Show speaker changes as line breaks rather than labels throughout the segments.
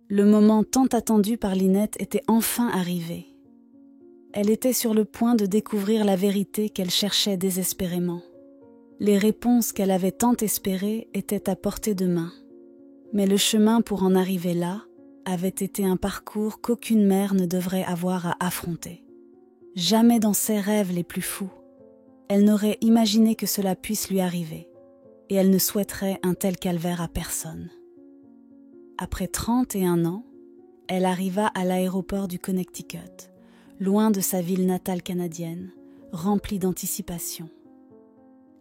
Le moment tant attendu par Lynette était enfin arrivé. Elle était sur le point de découvrir la vérité qu'elle cherchait désespérément. Les réponses qu'elle avait tant espérées étaient à portée de main. Mais le chemin pour en arriver là avait été un parcours qu'aucune mère ne devrait avoir à affronter. Jamais dans ses rêves les plus fous, elle n'aurait imaginé que cela puisse lui arriver, et elle ne souhaiterait un tel calvaire à personne. Après 31 ans, elle arriva à l'aéroport du Connecticut, loin de sa ville natale canadienne, remplie d'anticipation.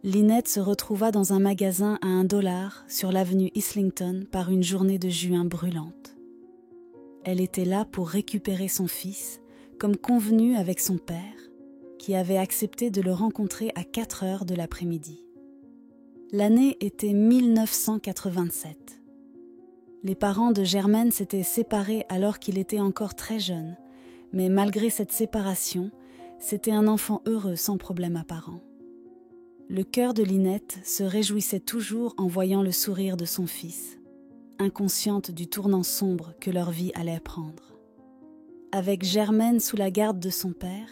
Lynette se retrouva dans un magasin à $1 sur l'avenue Islington par une journée de juin brûlante. Elle était là pour récupérer son fils, comme convenu avec son père, qui avait accepté de le rencontrer à 4 heures de l'après-midi. L'année était 1987. Les parents de Germaine s'étaient séparés alors qu'il était encore très jeune, mais malgré cette séparation, c'était un enfant heureux sans problème apparent. Le cœur de Lynette se réjouissait toujours en voyant le sourire de son fils, inconsciente du tournant sombre que leur vie allait prendre. Avec Germaine sous la garde de son père,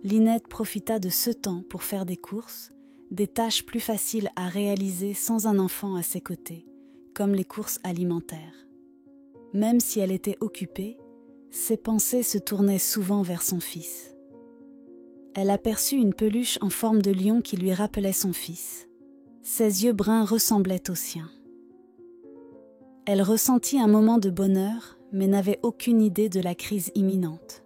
Lynette profita de ce temps pour faire des courses, des tâches plus faciles à réaliser sans un enfant à ses côtés, comme les courses alimentaires. Même si elle était occupée, ses pensées se tournaient souvent vers son fils. Elle aperçut une peluche en forme de lion qui lui rappelait son fils. Ses yeux bruns ressemblaient aux siens. Elle ressentit un moment de bonheur, mais n'avait aucune idée de la crise imminente.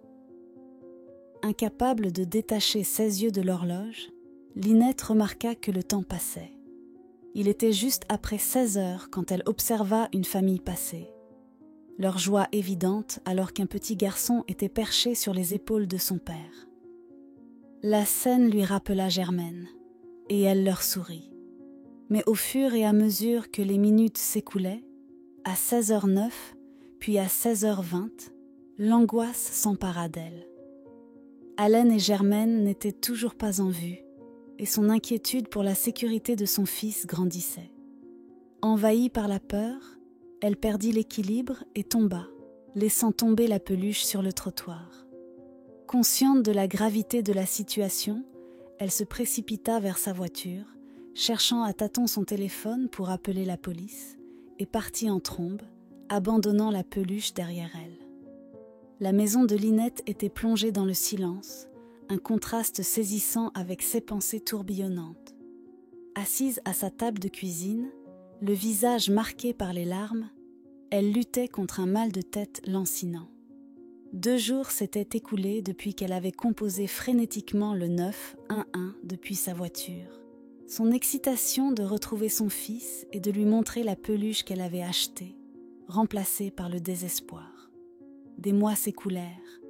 Incapable de détacher ses yeux de l'horloge, Lynette remarqua que le temps passait. Il était juste après 16 heures quand elle observa une famille passer. Leur joie évidente alors qu'un petit garçon était perché sur les épaules de son père. La scène lui rappela Germaine, et elle leur sourit. Mais au fur et à mesure que les minutes s'écoulaient, à 16h09, puis à 16h20, l'angoisse s'empara d'elle. Allen et Germaine n'étaient toujours pas en vue, et son inquiétude pour la sécurité de son fils grandissait. Envahie par la peur, elle perdit l'équilibre et tomba, laissant tomber la peluche sur le trottoir. Consciente de la gravité de la situation, elle se précipita vers sa voiture, cherchant à tâtons son téléphone pour appeler la police, et partit en trombe, abandonnant la peluche derrière elle. La maison de Lynette était plongée dans le silence, un contraste saisissant avec ses pensées tourbillonnantes. Assise à sa table de cuisine, le visage marqué par les larmes, elle luttait contre un mal de tête lancinant. 2 jours s'étaient écoulés depuis qu'elle avait composé frénétiquement le 911 depuis sa voiture. Son excitation de retrouver son fils et de lui montrer la peluche qu'elle avait achetée, remplacée par le désespoir. Des mois s'écoulèrent,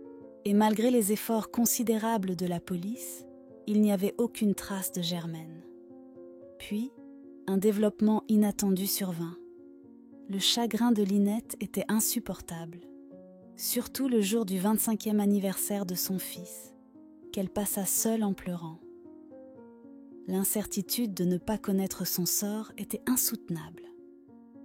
et malgré les efforts considérables de la police, il n'y avait aucune trace de Germaine. Puis, un développement inattendu survint. Le chagrin de Lynette était insupportable, surtout le jour du 25e anniversaire de son fils, qu'elle passa seule en pleurant. L'incertitude de ne pas connaître son sort était insoutenable.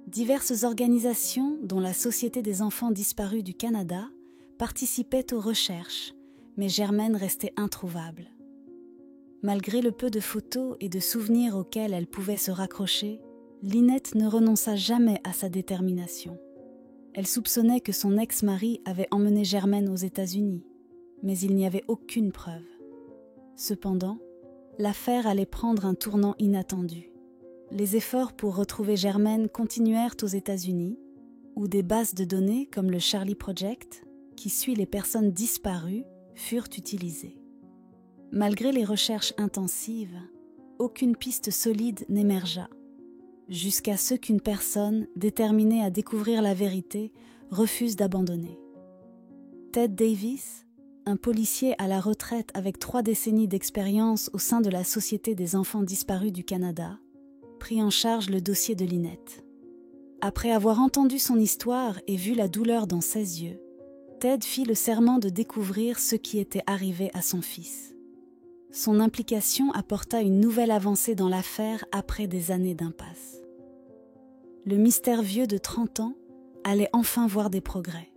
Diverses organisations, dont la Société des enfants disparus du Canada, participaient aux recherches, mais Germaine restait introuvable. Malgré le peu de photos et de souvenirs auxquels elle pouvait se raccrocher, Lynette ne renonça jamais à sa détermination. Elle soupçonnait que son ex-mari avait emmené Germaine aux États-Unis, mais il n'y avait aucune preuve. Cependant, l'affaire allait prendre un tournant inattendu. Les efforts pour retrouver Germaine continuèrent aux États-Unis, où des bases de données comme le Charlie Project, qui suit les personnes disparues, furent utilisées. Malgré les recherches intensives, aucune piste solide n'émergea, jusqu'à ce qu'une personne, déterminée à découvrir la vérité, refuse d'abandonner. Ted Davis, un policier à la retraite avec 3 décennies d'expérience au sein de la Société des enfants disparus du Canada, prit en charge le dossier de Lynette. Après avoir entendu son histoire et vu la douleur dans ses yeux, Ted fit le serment de découvrir ce qui était arrivé à son fils. Son implication apporta une nouvelle avancée dans l'affaire après des années d'impasse. Le mystère vieux de 30 ans allait enfin voir des progrès.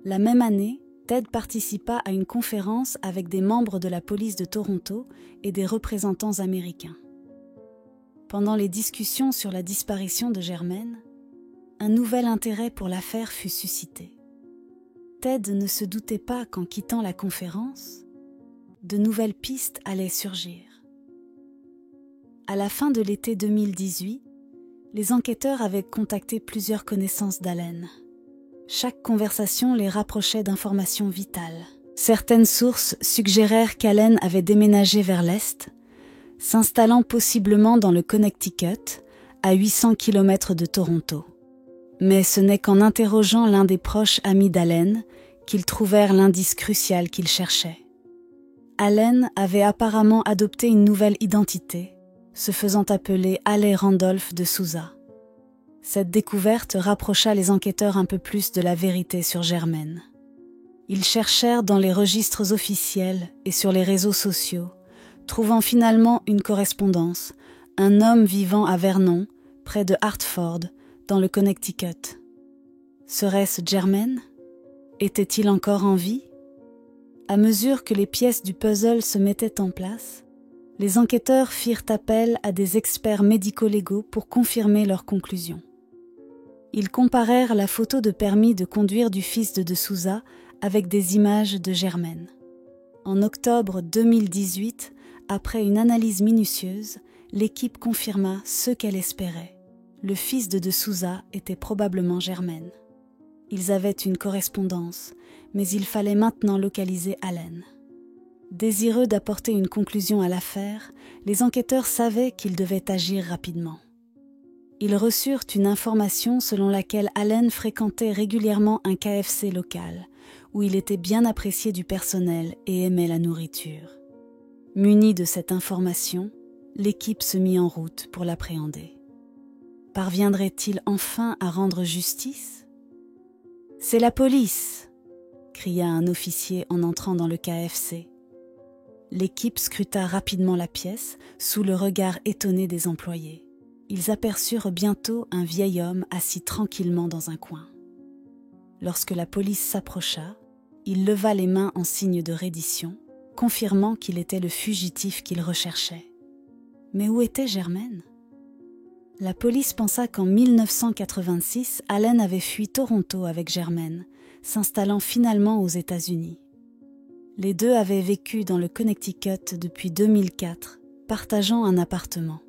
La même année, Ted participa à une conférence avec des membres de la police de Toronto et des représentants américains. Pendant les discussions sur la disparition de Germaine, un nouvel intérêt pour l'affaire fut suscité. Ted ne se doutait pas qu'en quittant la conférence, de nouvelles pistes allaient surgir. À la fin de l'été 2018, les enquêteurs avaient contacté plusieurs connaissances d'Allen. Chaque conversation les rapprochait d'informations vitales. Certaines sources suggérèrent qu'Allen avait déménagé vers l'est, s'installant possiblement dans le Connecticut, à 800 km de Toronto. Mais ce n'est qu'en interrogeant l'un des proches amis d'Allen qu'ils trouvèrent l'indice crucial qu'ils cherchaient. Allen avait apparemment adopté une nouvelle identité, se faisant appeler Haley Randolph de Souza. Cette découverte rapprocha les enquêteurs un peu plus de la vérité sur Germaine. Ils cherchèrent dans les registres officiels et sur les réseaux sociaux, trouvant finalement une correspondance, un homme vivant à Vernon, près de Hartford, dans le Connecticut. Serait-ce Germaine? Était-il encore en vie? À mesure que les pièces du puzzle se mettaient en place, les enquêteurs firent appel à des experts médico-légaux pour confirmer leurs conclusions. Ils comparèrent la photo de permis de conduire du fils de Souza avec des images de Germaine. En octobre 2018, après une analyse minutieuse, l'équipe confirma ce qu'elle espérait. Le fils de Souza était probablement Germaine. Ils avaient une correspondance, mais il fallait maintenant localiser Allen. Désireux d'apporter une conclusion à l'affaire, les enquêteurs savaient qu'ils devaient agir rapidement. Ils reçurent une information selon laquelle Allen fréquentait régulièrement un KFC local, où il était bien apprécié du personnel et aimait la nourriture. Munie de cette information, l'équipe se mit en route pour l'appréhender. Parviendrait-il enfin à rendre justice? « C'est la police !» cria un officier en entrant dans le KFC. L'équipe scruta rapidement la pièce, sous le regard étonné des employés. Ils aperçurent bientôt un vieil homme assis tranquillement dans un coin. Lorsque la police s'approcha, il leva les mains en signe de reddition, confirmant qu'il était le fugitif qu'il recherchait. Mais où était Germaine? La police pensa qu'en 1986, Allen avait fui Toronto avec Germaine, s'installant finalement aux États-Unis. Les deux avaient vécu dans le Connecticut depuis 2004, partageant un appartement.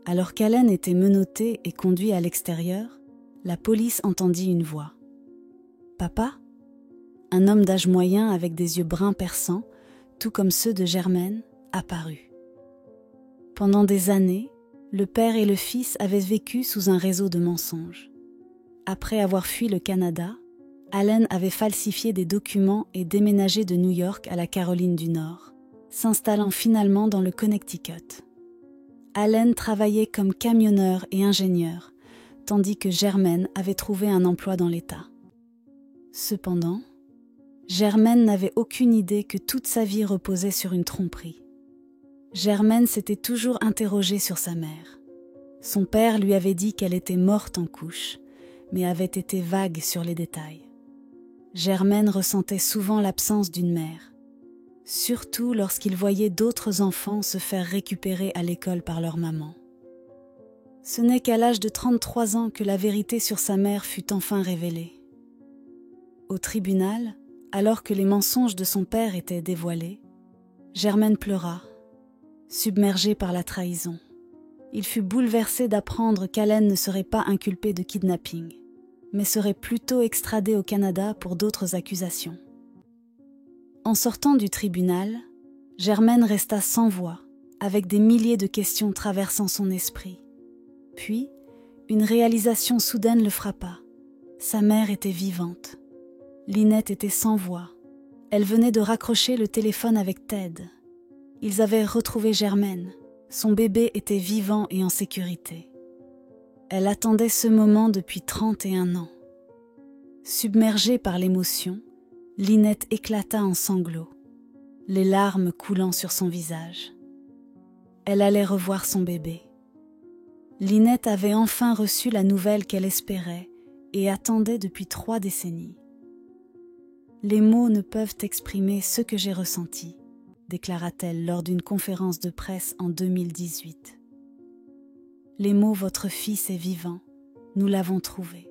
Alors qu'Allen était menotté et conduit à l'extérieur, la police entendit une voix. « Papa ?» Un homme d'âge moyen avec des yeux bruns perçants, tout comme ceux de Germaine, apparut. Pendant des années, le père et le fils avaient vécu sous un réseau de mensonges. Après avoir fui le Canada, Allen avait falsifié des documents et déménagé de New York à la Caroline du Nord, s'installant finalement dans le Connecticut. Allen travaillait comme camionneur et ingénieur, tandis que Germaine avait trouvé un emploi dans l'État. Cependant, Germaine n'avait aucune idée que toute sa vie reposait sur une tromperie. Germaine s'était toujours interrogée sur sa mère. Son père lui avait dit qu'elle était morte en couche, mais avait été vague sur les détails. Germaine ressentait souvent l'absence d'une mère, surtout lorsqu'il voyait d'autres enfants se faire récupérer à l'école par leur maman. Ce n'est qu'à l'âge de 33 ans que la vérité sur sa mère fut enfin révélée. Au tribunal, alors que les mensonges de son père étaient dévoilés, Germaine pleura, submergée par la trahison. Il fut bouleversé d'apprendre qu'Allen ne serait pas inculpé de kidnapping, mais serait plutôt extradé au Canada pour d'autres accusations. En sortant du tribunal, Germaine resta sans voix, avec des milliers de questions traversant son esprit. Puis, une réalisation soudaine le frappa. Sa mère était vivante. Lynette était sans voix. Elle venait de raccrocher le téléphone avec Ted. Ils avaient retrouvé Germaine. Son bébé était vivant et en sécurité. Elle attendait ce moment depuis 31 ans. Submergée par l'émotion, Lynette éclata en sanglots, les larmes coulant sur son visage. Elle allait revoir son bébé. Lynette avait enfin reçu la nouvelle qu'elle espérait et attendait depuis 3 décennies. Les mots ne peuvent exprimer ce que j'ai ressenti, déclara-t-elle lors d'une conférence de presse en 2018. Les mots « votre fils est vivant », nous l'avons trouvé.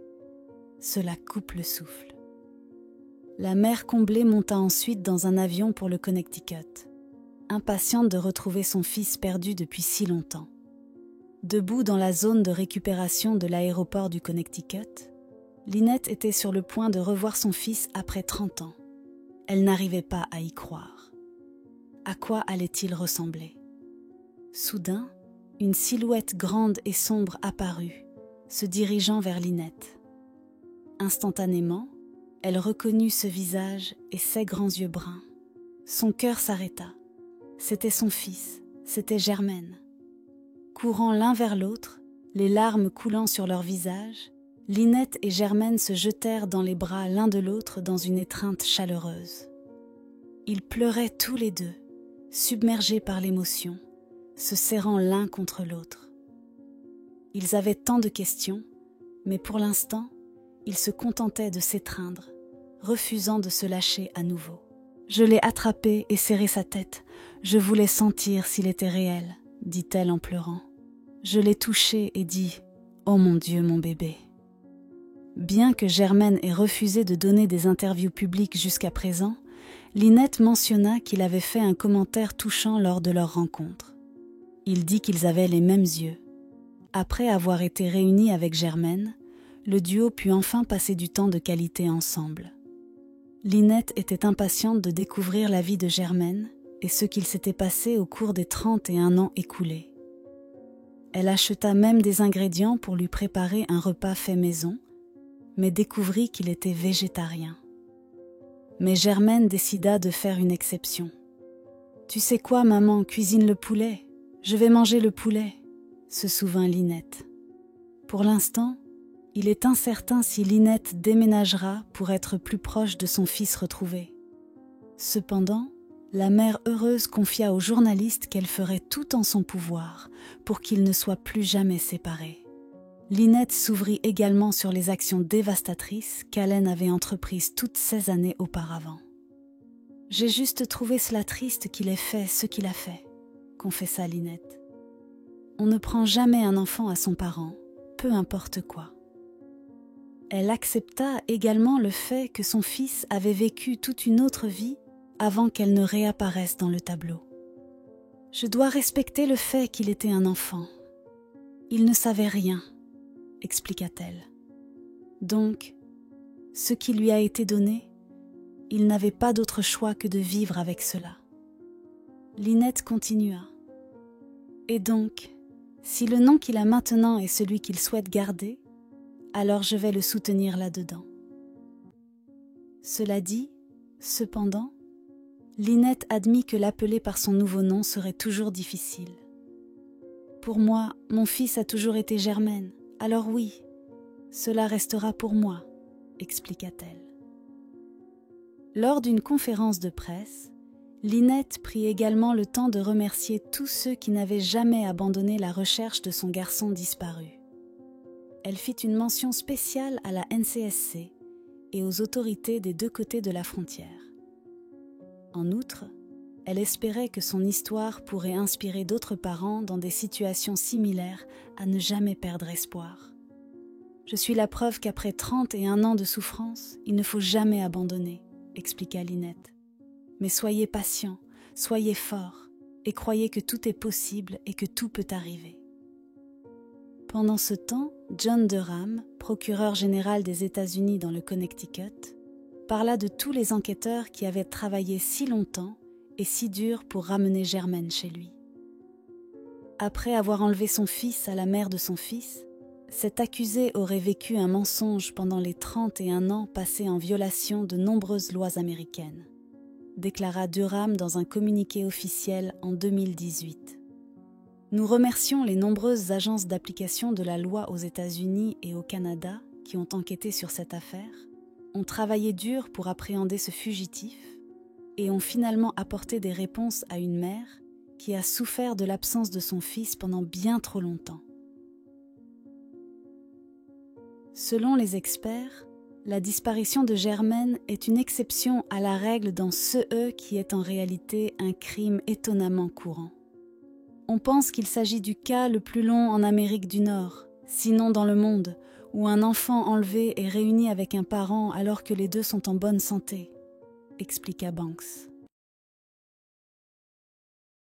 Cela coupe le souffle. La mère comblée monta ensuite dans un avion pour le Connecticut, impatiente de retrouver son fils perdu depuis si longtemps. Debout dans la zone de récupération de l'aéroport du Connecticut, Lynette était sur le point de revoir son fils après 30 ans. Elle n'arrivait pas à y croire. À quoi allait-il ressembler? Soudain, une silhouette grande et sombre apparut, se dirigeant vers Lynette. Instantanément, elle reconnut ce visage et ses grands yeux bruns. Son cœur s'arrêta. C'était son fils, c'était Germaine. Courant l'un vers l'autre, les larmes coulant sur leurs visages, Lynette et Germaine se jetèrent dans les bras l'un de l'autre dans une étreinte chaleureuse. Ils pleuraient tous les deux, submergés par l'émotion, se serrant l'un contre l'autre. Ils avaient tant de questions, mais pour l'instant, ils se contentaient de s'étreindre, refusant de se lâcher à nouveau. Je l'ai attrapé et serré sa tête. Je voulais sentir s'il était réel, dit-elle en pleurant. Je l'ai touché et dit « Oh mon Dieu, mon bébé ». Bien que Germaine ait refusé de donner des interviews publiques jusqu'à présent, Lynette mentionna qu'il avait fait un commentaire touchant lors de leur rencontre. Il dit qu'ils avaient les mêmes yeux. Après avoir été réunis avec Germaine, le duo put enfin passer du temps de qualité ensemble. Lynette était impatiente de découvrir la vie de Germaine et ce qu'il s'était passé au cours des 31 ans écoulés. Elle acheta même des ingrédients pour lui préparer un repas fait maison, mais découvrit qu'il était végétarien. Mais Germaine décida de faire une exception. « Tu sais quoi, maman, cuisine le poulet. Je vais manger le poulet », se souvint Lynette. Pour l'instant, il est incertain si Lynette déménagera pour être plus proche de son fils retrouvé. Cependant, la mère heureuse confia aux journalistes qu'elle ferait tout en son pouvoir pour qu'ils ne soient plus jamais séparés. Lynette s'ouvrit également sur les actions dévastatrices qu'Allen avait entreprises toutes ces années auparavant. « J'ai juste trouvé cela triste qu'il ait fait ce qu'il a fait », confessa Lynette. « On ne prend jamais un enfant à son parent, peu importe quoi. » Elle accepta également le fait que son fils avait vécu toute une autre vie avant qu'elle ne réapparaisse dans le tableau. « Je dois respecter le fait qu'il était un enfant. Il ne savait rien, » expliqua-t-elle. Donc, ce qui lui a été donné, il n'avait pas d'autre choix que de vivre avec cela. Lynette continua. Et donc, si le nom qu'il a maintenant est celui qu'il souhaite garder, alors je vais le soutenir là-dedans. Cela dit, cependant, Lynette admit que l'appeler par son nouveau nom serait toujours difficile. Pour moi, mon fils a toujours été Germaine. Alors oui, cela restera pour moi, expliqua-t-elle. Lors d'une conférence de presse, Lynette prit également le temps de remercier tous ceux qui n'avaient jamais abandonné la recherche de son garçon disparu. Elle fit une mention spéciale à la NCSC et aux autorités des 2 côtés de la frontière. En outre, elle espérait que son histoire pourrait inspirer d'autres parents dans des situations similaires à ne jamais perdre espoir. « Je suis la preuve qu'après 31 ans de souffrance, il ne faut jamais abandonner », expliqua Lynette. « Mais soyez patients, soyez forts et croyez que tout est possible et que tout peut arriver. » Pendant ce temps, John Durham, procureur général des États-Unis dans le Connecticut, parla de tous les enquêteurs qui avaient travaillé si longtemps et si dur pour ramener Germaine chez lui. Après avoir enlevé son fils à la mère de son fils, cet accusé aurait vécu un mensonge pendant les 31 ans passés en violation de nombreuses lois américaines, déclara Durham dans un communiqué officiel en 2018. Nous remercions les nombreuses agences d'application de la loi aux États-Unis et au Canada qui ont enquêté sur cette affaire, ont travaillé dur pour appréhender ce fugitif et ont finalement apporté des réponses à une mère qui a souffert de l'absence de son fils pendant bien trop longtemps. Selon les experts, la disparition de Germaine est une exception à la règle dans ce qui est en réalité un crime étonnamment courant. On pense qu'il s'agit du cas le plus long en Amérique du Nord, sinon dans le monde, où un enfant enlevé est réuni avec un parent alors que les deux sont en bonne santé, expliqua Banks.